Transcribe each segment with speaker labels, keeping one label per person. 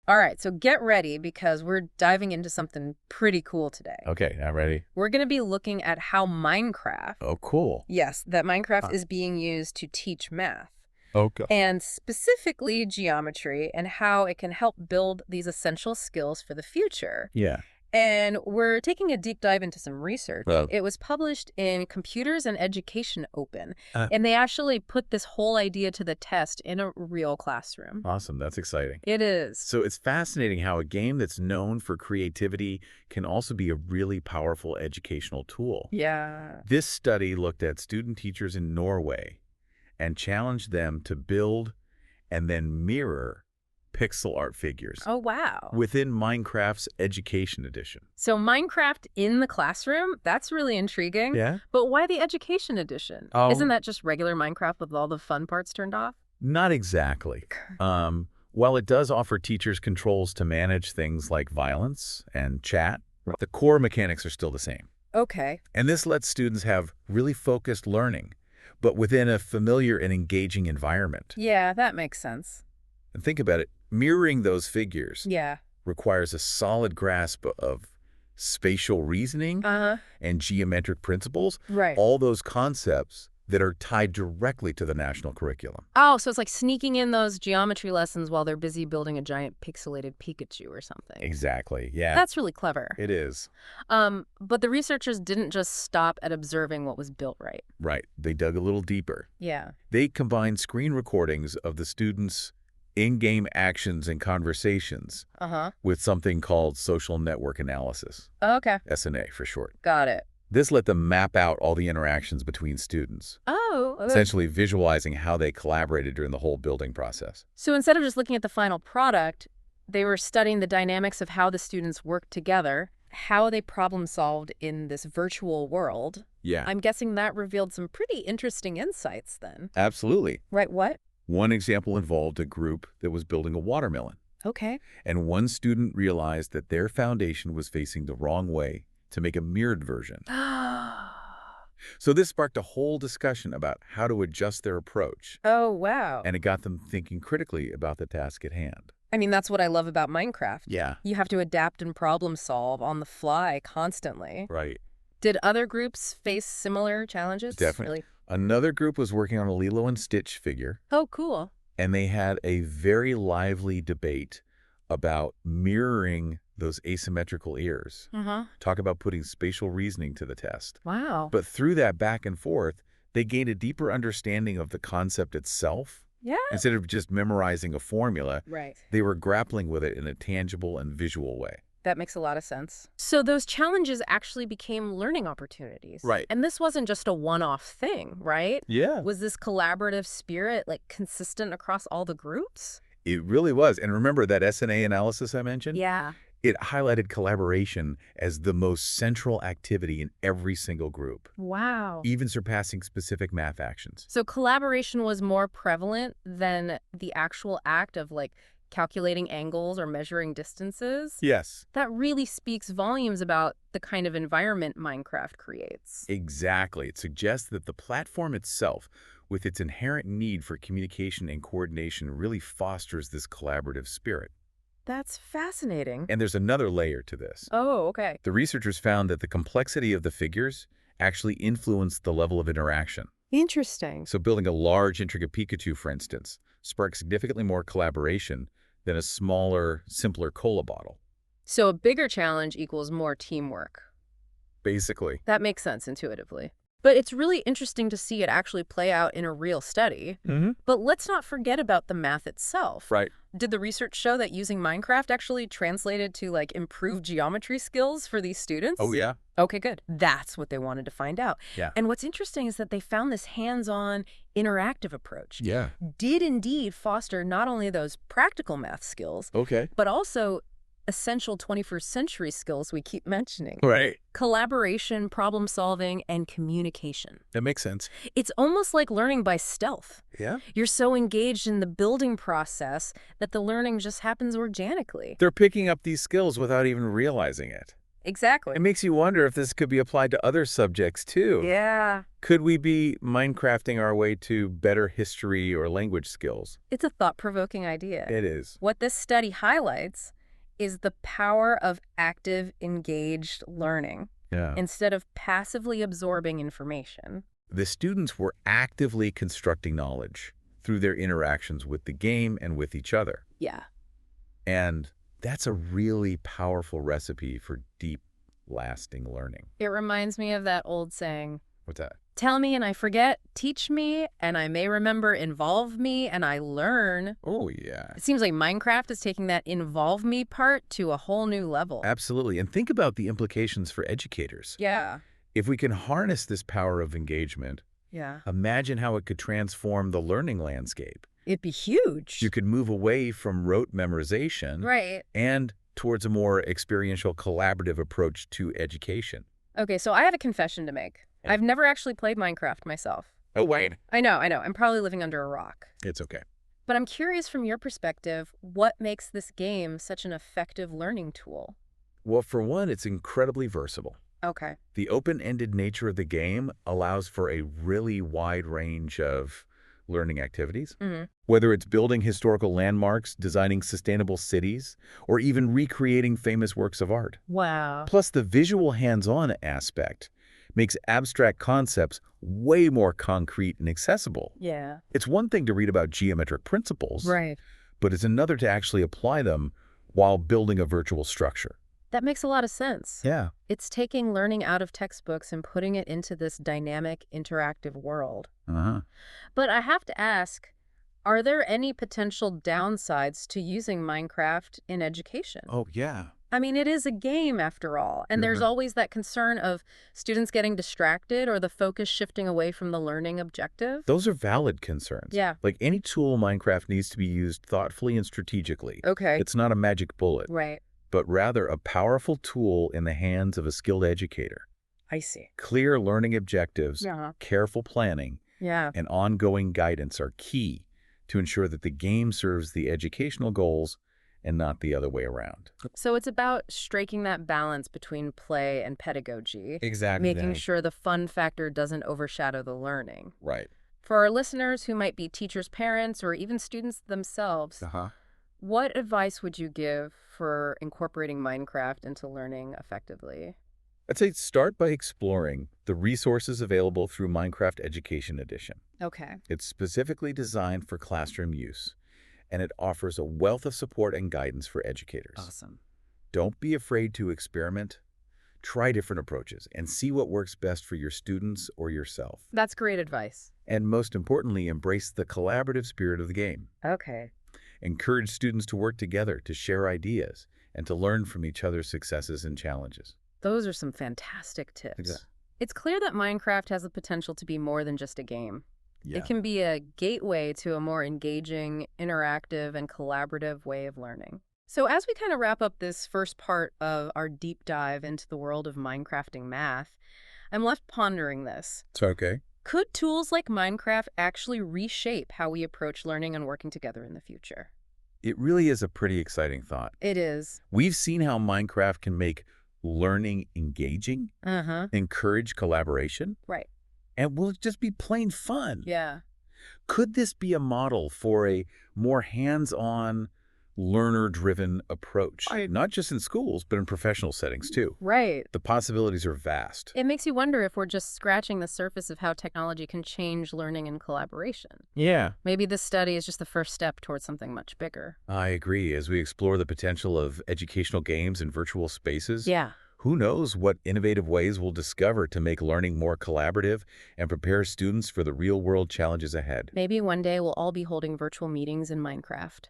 Speaker 1: All right, so get ready because we're diving into something pretty cool today.
Speaker 2: Okay, now ready?
Speaker 1: We're going to be looking at how Minecraft,
Speaker 2: Oh, cool.
Speaker 1: yes, that Minecraft
Speaker 2: Huh.
Speaker 1: is being used to teach math,
Speaker 2: Okay.
Speaker 1: and specifically geometry, and how it can help build these essential skills for the future.
Speaker 2: Yeah.
Speaker 1: And we're taking a deep dive into some research.
Speaker 2: Well-
Speaker 1: It was published in Computers and Education Open,
Speaker 2: Uh.
Speaker 1: and they actually put this whole idea to the test in a real classroom.
Speaker 2: Awesome. That's exciting.
Speaker 1: It is.
Speaker 2: So it's fascinating how a game that's known for creativity can also be a really powerful educational tool.
Speaker 1: Yeah.
Speaker 2: This study looked at student teachers in Norway and challenged them to build and then mirror pixel art figures
Speaker 1: Oh, wow.
Speaker 2: within Minecraft's Education Edition.
Speaker 1: So Minecraft in the classroom, that's really intriguing.
Speaker 2: Yeah?
Speaker 1: But why the Education Edition?
Speaker 2: Oh.
Speaker 1: Isn't that just regular Minecraft with all the fun parts turned off?
Speaker 2: Not exactly. While it does offer teachers controls to manage things like violence and chat, the core mechanics are still the same.
Speaker 1: Okay.
Speaker 2: And this lets students have really focused learning, but within a familiar and engaging environment.
Speaker 1: Yeah, that makes sense.
Speaker 2: And think about it, mirroring those figures
Speaker 1: Yeah.
Speaker 2: requires a solid grasp of spatial reasoning
Speaker 1: Uh-huh.
Speaker 2: and geometric principles,
Speaker 1: Right.
Speaker 2: all those concepts that are tied directly to the national curriculum.
Speaker 1: Oh, so it's like sneaking in those geometry lessons while they're busy building a giant pixelated Pikachu or something.
Speaker 2: Exactly, yeah.
Speaker 1: That's really clever.
Speaker 2: It is.
Speaker 1: But the researchers didn't just stop at observing what was built right.
Speaker 2: Right. They dug a little deeper.
Speaker 1: Yeah.
Speaker 2: They combined screen recordings of the students' in-game actions and conversations
Speaker 1: Uh-huh.
Speaker 2: with something called social network analysis,
Speaker 1: Okay.
Speaker 2: SNA for short.
Speaker 1: Got it.
Speaker 2: This let them map out all the interactions between students,
Speaker 1: Oh.
Speaker 2: essentially visualizing how they collaborated during the whole building process.
Speaker 1: So instead of just looking at the final product, they were studying the dynamics of how the students worked together, how they problem solved in this virtual world.
Speaker 2: Yeah,
Speaker 1: I'm guessing that revealed some pretty interesting insights then.
Speaker 2: absolutely.
Speaker 1: Right, what?
Speaker 2: One example involved a group that was building a watermelon,
Speaker 1: Okay.
Speaker 2: and one student realized that their foundation was facing the wrong way to make a mirrored version. So this sparked a whole discussion about how to adjust their approach,
Speaker 1: Oh, wow.
Speaker 2: and it got them thinking critically about the task at hand.
Speaker 1: I mean, that's what I love about Minecraft.
Speaker 2: Yeah.
Speaker 1: You have to adapt and problem solve on the fly constantly.
Speaker 2: Right.
Speaker 1: Did other groups face similar challenges?
Speaker 2: Definitely.
Speaker 1: Really?
Speaker 2: Another group was working on a Lilo and Stitch figure,
Speaker 1: Oh, cool.
Speaker 2: and they had a very lively debate about mirroring those asymmetrical ears.
Speaker 1: Uh-huh.
Speaker 2: Talk about putting spatial reasoning to the test.
Speaker 1: Wow.
Speaker 2: But through that back and forth, they gained a deeper understanding of the concept itself.
Speaker 1: Yeah.
Speaker 2: Instead of just memorizing a formula,
Speaker 1: Right.
Speaker 2: they were grappling with it in a tangible and visual way.
Speaker 1: That makes a lot of sense. So those challenges actually became learning opportunities.
Speaker 2: Right.
Speaker 1: And this wasn't just a one-off thing, right?
Speaker 2: Yeah.
Speaker 1: Was this collaborative spirit like consistent across all the groups?
Speaker 2: It really was. And remember that SNA analysis I mentioned?
Speaker 1: Yeah.
Speaker 2: It highlighted collaboration as the most central activity in every single group,
Speaker 1: Wow.
Speaker 2: even surpassing specific math actions.
Speaker 1: So collaboration was more prevalent than the actual act of like calculating angles or measuring distances?
Speaker 2: Yes.
Speaker 1: That really speaks volumes about the kind of environment Minecraft creates.
Speaker 2: Exactly. It suggests that the platform itself, with its inherent need for communication and coordination, really fosters this collaborative spirit.
Speaker 1: That's fascinating.
Speaker 2: And there's another layer to this.
Speaker 1: Oh, okay.
Speaker 2: The researchers found that the complexity of the figures actually influenced the level of interaction.
Speaker 1: Interesting.
Speaker 2: So building a large, intricate Pikachu, for instance, sparks significantly more collaboration than a smaller, simpler cola bottle.
Speaker 1: So a bigger challenge equals more teamwork.
Speaker 2: Basically.
Speaker 1: That makes sense intuitively. But it's really interesting to see it actually play out in a real study.
Speaker 2: Mm-hmm.
Speaker 1: But let's not forget about the math itself.
Speaker 2: Right.
Speaker 1: Did the research show that using Minecraft actually translated to like improved geometry skills for these students?
Speaker 2: Oh, yeah.
Speaker 1: Okay, good. That's what they wanted to find out.
Speaker 2: Yeah.
Speaker 1: And what's interesting is that they found this hands-on, interactive approach
Speaker 2: Yeah.
Speaker 1: did indeed foster not only those practical math skills,
Speaker 2: Okay.
Speaker 1: but also essential 21st century skills we keep mentioning.
Speaker 2: Right.
Speaker 1: Collaboration, problem solving, and communication.
Speaker 2: That makes sense.
Speaker 1: It's almost like learning by stealth.
Speaker 2: Yeah.
Speaker 1: You're so engaged in the building process that the learning just happens organically.
Speaker 2: They're picking up these skills without even realizing it.
Speaker 1: exactly.
Speaker 2: It makes you wonder if this could be applied to other subjects, too.
Speaker 1: Yeah.
Speaker 2: Could we be Minecrafting our way to better history or language skills?
Speaker 1: It's a thought-provoking idea.
Speaker 2: It is.
Speaker 1: What this study highlights is the power of active, engaged learning
Speaker 2: Yeah.
Speaker 1: instead of passively absorbing information.
Speaker 2: The students were actively constructing knowledge through their interactions with the game and with each other.
Speaker 1: Yeah.
Speaker 2: And that's a really powerful recipe for deep, lasting learning.
Speaker 1: It reminds me of that old saying,
Speaker 2: What's that?
Speaker 1: tell me and I forget, teach me and I may remember, involve me and I learn.
Speaker 2: Oh, yeah.
Speaker 1: It seems like Minecraft is taking that involve me part to a whole new level.
Speaker 2: Absolutely. And think about the implications for educators.
Speaker 1: Yeah.
Speaker 2: If we can harness this power of engagement,
Speaker 1: Yeah.
Speaker 2: imagine how it could transform the learning landscape.
Speaker 1: It'd be huge.
Speaker 2: You could move away from rote memorization
Speaker 1: Right.
Speaker 2: and towards a more experiential, collaborative approach to education.
Speaker 1: Okay, so I have a confession to make.
Speaker 2: Yeah.
Speaker 1: I've never actually played Minecraft myself.
Speaker 2: Oh, wait.
Speaker 1: I know. I'm probably living under a rock.
Speaker 2: It's okay.
Speaker 1: But I'm curious from your perspective, what makes this game such an effective learning tool?
Speaker 2: Well, for one, it's incredibly versatile.
Speaker 1: Okay.
Speaker 2: The open-ended nature of the game allows for a really wide range of learning activities.
Speaker 1: Mm-hmm.
Speaker 2: Whether it's building historical landmarks, designing sustainable cities, or even recreating famous works of art.
Speaker 1: Wow.
Speaker 2: Plus, the visual hands-on aspect makes abstract concepts way more concrete and accessible.
Speaker 1: Yeah.
Speaker 2: It's one thing to read about geometric principles,
Speaker 1: Right.
Speaker 2: but it's another to actually apply them while building a virtual structure.
Speaker 1: That makes a lot of sense.
Speaker 2: Yeah.
Speaker 1: It's taking learning out of textbooks and putting it into this dynamic, interactive world.
Speaker 2: Uh-huh.
Speaker 1: But I have to ask, are there any potential downsides to using Minecraft in education?
Speaker 2: Oh, yeah.
Speaker 1: I mean, it is a game after all, and there's always that concern of students getting distracted or the focus shifting away from the learning objective.
Speaker 2: Those are valid concerns.
Speaker 1: Yeah.
Speaker 2: Like any tool, Minecraft needs to be used thoughtfully and strategically.
Speaker 1: Okay.
Speaker 2: It's not a magic bullet,
Speaker 1: Right.
Speaker 2: but rather a powerful tool in the hands of a skilled educator.
Speaker 1: I see.
Speaker 2: Clear learning objectives,
Speaker 1: Yeah.
Speaker 2: careful planning,
Speaker 1: Yeah.
Speaker 2: and ongoing guidance are key to ensure that the game serves the educational goals and not the other way around.
Speaker 1: So it's about striking that balance between play and pedagogy,
Speaker 2: Exactly.
Speaker 1: making sure the fun factor doesn't overshadow the learning.
Speaker 2: Right.
Speaker 1: For our listeners who might be teachers, parents, or even students themselves,
Speaker 2: Uh-huh.
Speaker 1: what advice would you give for incorporating Minecraft into learning effectively?
Speaker 2: I'd say start by exploring the resources available through Minecraft Education Edition.
Speaker 1: Okay.
Speaker 2: It's specifically designed for classroom use, and it offers a wealth of support and guidance for educators.
Speaker 1: Awesome.
Speaker 2: Don't be afraid to experiment. Try different approaches and see what works best for your students or yourself.
Speaker 1: That's great advice.
Speaker 2: And most importantly, embrace the collaborative spirit of the game.
Speaker 1: Okay.
Speaker 2: Encourage students to work together, to share ideas, and to learn from each other's successes and challenges.
Speaker 1: Those are some fantastic tips.
Speaker 2: Exactly.
Speaker 1: It's clear that Minecraft has the potential to be more than just a game.
Speaker 2: Yeah.
Speaker 1: It can be a gateway to a more engaging, interactive, and collaborative way of learning. So as we kind of wrap up this first part of our deep dive into the world of Minecrafting math, I'm left pondering this.
Speaker 2: It's okay.
Speaker 1: Could tools like Minecraft actually reshape how we approach learning and working together in the future?
Speaker 2: It really is a pretty exciting thought.
Speaker 1: It is.
Speaker 2: We've seen how Minecraft can make learning engaging,
Speaker 1: Uh-huh.
Speaker 2: encourage collaboration,
Speaker 1: Right.
Speaker 2: and will just be plain fun.
Speaker 1: Yeah.
Speaker 2: Could this be a model for a more hands-on, learner-driven approach? Not just in schools, but in professional settings too.
Speaker 1: Right.
Speaker 2: The possibilities are vast.
Speaker 1: It makes you wonder if we're just scratching the surface of how technology can change learning and collaboration.
Speaker 2: Yeah.
Speaker 1: Maybe this study is just the first step towards something much bigger.
Speaker 2: I agree. As we explore the potential of educational games in virtual spaces,
Speaker 1: Yeah.
Speaker 2: who knows what innovative ways we'll discover to make learning more collaborative and prepare students for the real-world challenges ahead.
Speaker 1: Maybe one day we'll all be holding virtual meetings in Minecraft,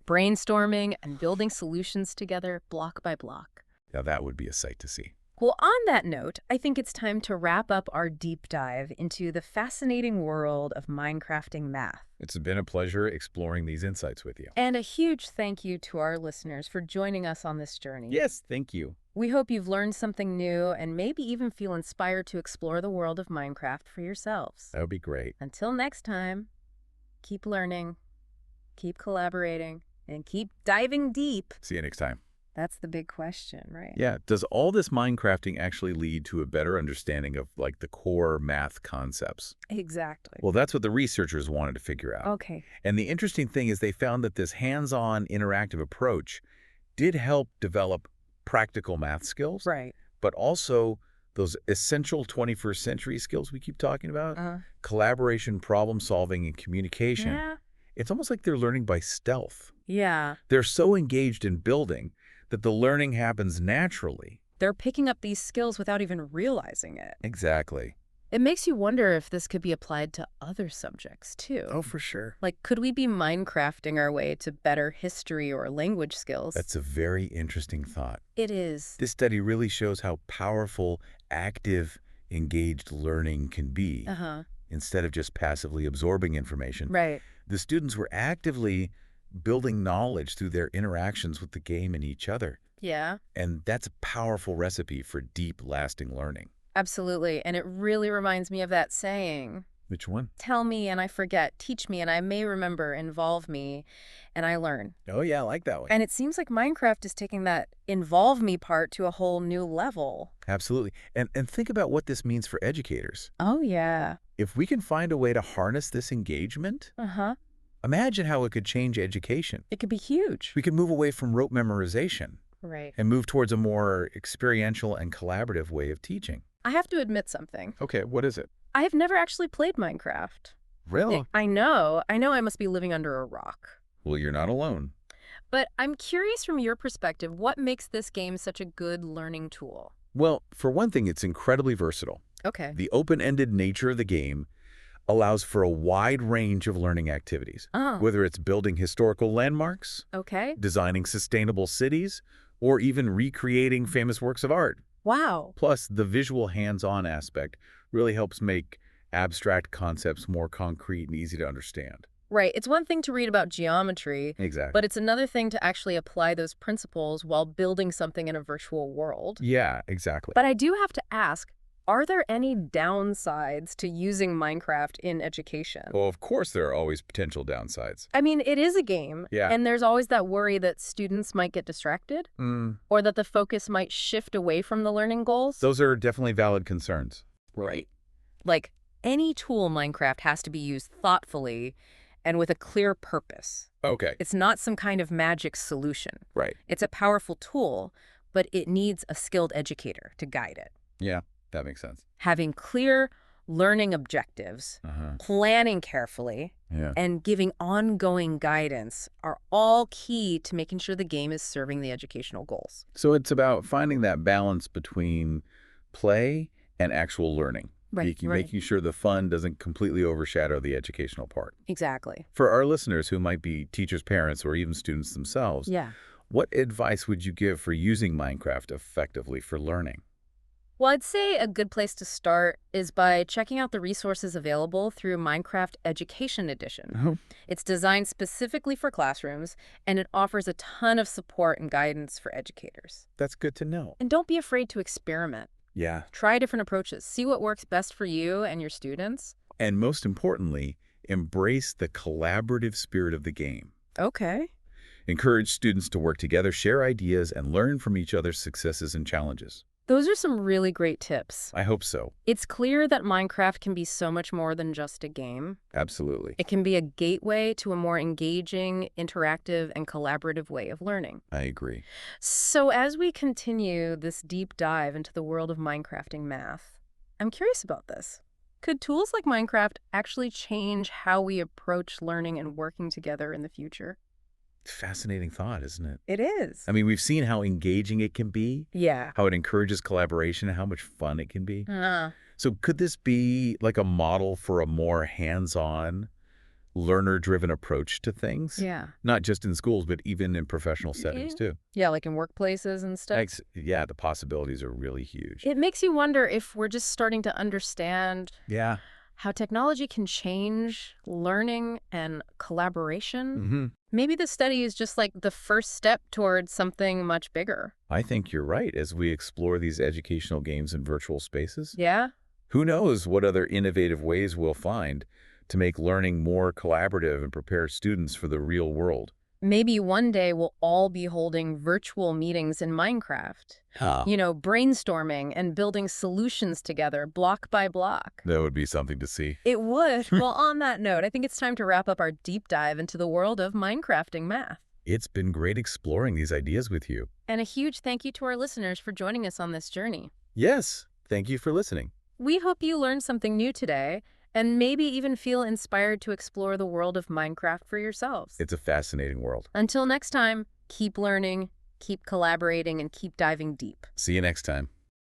Speaker 1: brainstorming and building solutions together block by block.
Speaker 2: Now that would be a sight to see.
Speaker 1: Well, on that note, I think it's time to wrap up our deep dive into the fascinating world of Minecrafting math.
Speaker 2: It's been a pleasure exploring these insights with you.
Speaker 1: And a huge thank you to our listeners for joining us on this journey.
Speaker 2: Yes, thank you.
Speaker 1: We hope you've learned something new and maybe even feel inspired to explore the world of Minecraft for yourselves.
Speaker 2: That would be great.
Speaker 1: Until next time, keep learning, keep collaborating, and keep diving deep.
Speaker 2: See you next time.
Speaker 1: That's the big question, right?
Speaker 2: Yeah. Does all this Minecrafting actually lead to a better understanding of like the core math concepts?
Speaker 1: Exactly.
Speaker 2: Well, that's what the researchers wanted to figure out.
Speaker 1: Okay.
Speaker 2: And the interesting thing is they found that this hands-on interactive approach did help develop practical math skills,
Speaker 1: Right.
Speaker 2: but also those essential 21st century skills we keep talking about,
Speaker 1: Uh,
Speaker 2: collaboration, problem solving, and communication.
Speaker 1: yeah.
Speaker 2: It's almost like they're learning by stealth.
Speaker 1: Yeah.
Speaker 2: They're so engaged in building that the learning happens naturally.
Speaker 1: They're picking up these skills without even realizing it.
Speaker 2: Exactly.
Speaker 1: It makes you wonder if this could be applied to other subjects, too.
Speaker 2: Oh, for sure.
Speaker 1: Like, could we be Minecrafting our way to better history or language skills?
Speaker 2: That's a very interesting thought.
Speaker 1: It is.
Speaker 2: This study really shows how powerful, active, engaged learning can be.
Speaker 1: Uh-huh.
Speaker 2: Instead of just passively absorbing information.
Speaker 1: Right.
Speaker 2: The students were actively building knowledge through their interactions with the game and each other.
Speaker 1: Yeah.
Speaker 2: And that's a powerful recipe for deep, lasting learning.
Speaker 1: Absolutely. And it really reminds me of that saying,
Speaker 2: Which one?
Speaker 1: tell me and I forget, teach me and I may remember, involve me and I learn.
Speaker 2: Oh, yeah, I like that one.
Speaker 1: And it seems like Minecraft is taking that involve me part to a whole new level.
Speaker 2: Absolutely. And think about what this means for educators.
Speaker 1: Oh, yeah.
Speaker 2: If we can find a way to harness this engagement,
Speaker 1: Uh-huh.
Speaker 2: imagine how it could change education.
Speaker 1: It could be huge.
Speaker 2: We could move away from rote memorization
Speaker 1: Right.
Speaker 2: and move towards a more experiential and collaborative way of teaching.
Speaker 1: I have to admit something.
Speaker 2: Okay, what is it?
Speaker 1: I have never actually played Minecraft.
Speaker 2: Really?
Speaker 1: I know I must be living under a rock.
Speaker 2: Well, you're not alone.
Speaker 1: But I'm curious from your perspective, what makes this game such a good learning tool?
Speaker 2: Well, for one thing, it's incredibly versatile.
Speaker 1: Okay.
Speaker 2: The open-ended nature of the game allows for a wide range of learning activities,
Speaker 1: Oh,
Speaker 2: whether it's building historical landmarks,
Speaker 1: okay.
Speaker 2: designing sustainable cities, or even recreating famous works of art.
Speaker 1: Wow.
Speaker 2: Plus, the visual hands-on aspect really helps make abstract concepts more concrete and easy to understand.
Speaker 1: Right. It's one thing to read about geometry,
Speaker 2: Exactly.
Speaker 1: but it's another thing to actually apply those principles while building something in a virtual world.
Speaker 2: Yeah, exactly.
Speaker 1: But I do have to ask, are there any downsides to using Minecraft in education?
Speaker 2: Well, of course there are always potential downsides.
Speaker 1: I mean, it is a game,
Speaker 2: Yeah.
Speaker 1: and there's always that worry that students might get distracted or that the focus might shift away from the learning goals.
Speaker 2: Those are definitely valid concerns.
Speaker 1: Right. Like, any tool in Minecraft has to be used thoughtfully and with a clear purpose.
Speaker 2: Okay.
Speaker 1: It's not some kind of magic solution.
Speaker 2: Right.
Speaker 1: It's a powerful tool, but it needs a skilled educator to guide it.
Speaker 2: Yeah, that makes sense.
Speaker 1: Having clear learning objectives, planning carefully,
Speaker 2: Yeah.
Speaker 1: and giving ongoing guidance are all key to making sure the game is serving the educational goals.
Speaker 2: So it's about finding that balance between play and actual learning. Making sure the fun doesn't completely overshadow the educational part.
Speaker 1: Exactly.
Speaker 2: For our listeners who might be teachers, parents, or even students themselves,
Speaker 1: Yeah.
Speaker 2: what advice would you give for using Minecraft effectively for learning?
Speaker 1: Well, I'd say a good place to start is by checking out the resources available through Minecraft Education Edition.
Speaker 2: Oh.
Speaker 1: It's designed specifically for classrooms, and it offers a ton of support and guidance for educators.
Speaker 2: That's good to know.
Speaker 1: And don't be afraid to experiment.
Speaker 2: Yeah.
Speaker 1: Try different approaches. See what works best for you and your students.
Speaker 2: And most importantly, embrace the collaborative spirit of the game.
Speaker 1: Okay.
Speaker 2: Encourage students to work together, share ideas, and learn from each other's successes and challenges.
Speaker 1: Those are some really great tips.
Speaker 2: I hope so.
Speaker 1: It's clear that Minecraft can be so much more than just a game.
Speaker 2: Absolutely.
Speaker 1: It can be a gateway to a more engaging, interactive, and collaborative way of learning.
Speaker 2: I agree.
Speaker 1: So as we continue this deep dive into the world of Minecrafting math, I'm curious about this. Could tools like Minecraft actually change how we approach learning and working together in the future?
Speaker 2: Fascinating thought, isn't it?
Speaker 1: It is.
Speaker 2: I mean, we've seen how engaging it can be,
Speaker 1: Yeah.
Speaker 2: how it encourages collaboration, and how much fun it can be. So could this be like a model for a more hands-on, learner-driven approach to things?
Speaker 1: Yeah.
Speaker 2: Not just in schools, but even in professional settings, too.
Speaker 1: Yeah, like in workplaces and stuff.
Speaker 2: Yeah, the possibilities are really huge.
Speaker 1: It makes you wonder if we're just starting to understand
Speaker 2: Yeah.
Speaker 1: how technology can change learning and collaboration. Maybe the study is just like the first step towards something much bigger.
Speaker 2: I think you're right as we explore these educational games in virtual spaces.
Speaker 1: Yeah?
Speaker 2: Who knows what other innovative ways we'll find to make learning more collaborative and prepare students for the real world.
Speaker 1: Maybe one day we'll all be holding virtual meetings in Minecraft.
Speaker 2: Ah,
Speaker 1: Brainstorming and building solutions together, block by block.
Speaker 2: that would be something to see.
Speaker 1: It would. Well, on that note, I think it's time to wrap up our deep dive into the world of Minecrafting math.
Speaker 2: It's been great exploring these ideas with you.
Speaker 1: And a huge thank you to our listeners for joining us on this journey.
Speaker 2: Yes, thank you for listening.
Speaker 1: We hope you learned something new today and maybe even feel inspired to explore the world of Minecraft for yourselves.
Speaker 2: It's a fascinating world.
Speaker 1: Until next time, keep learning, keep collaborating, and keep diving deep.
Speaker 2: See you next time.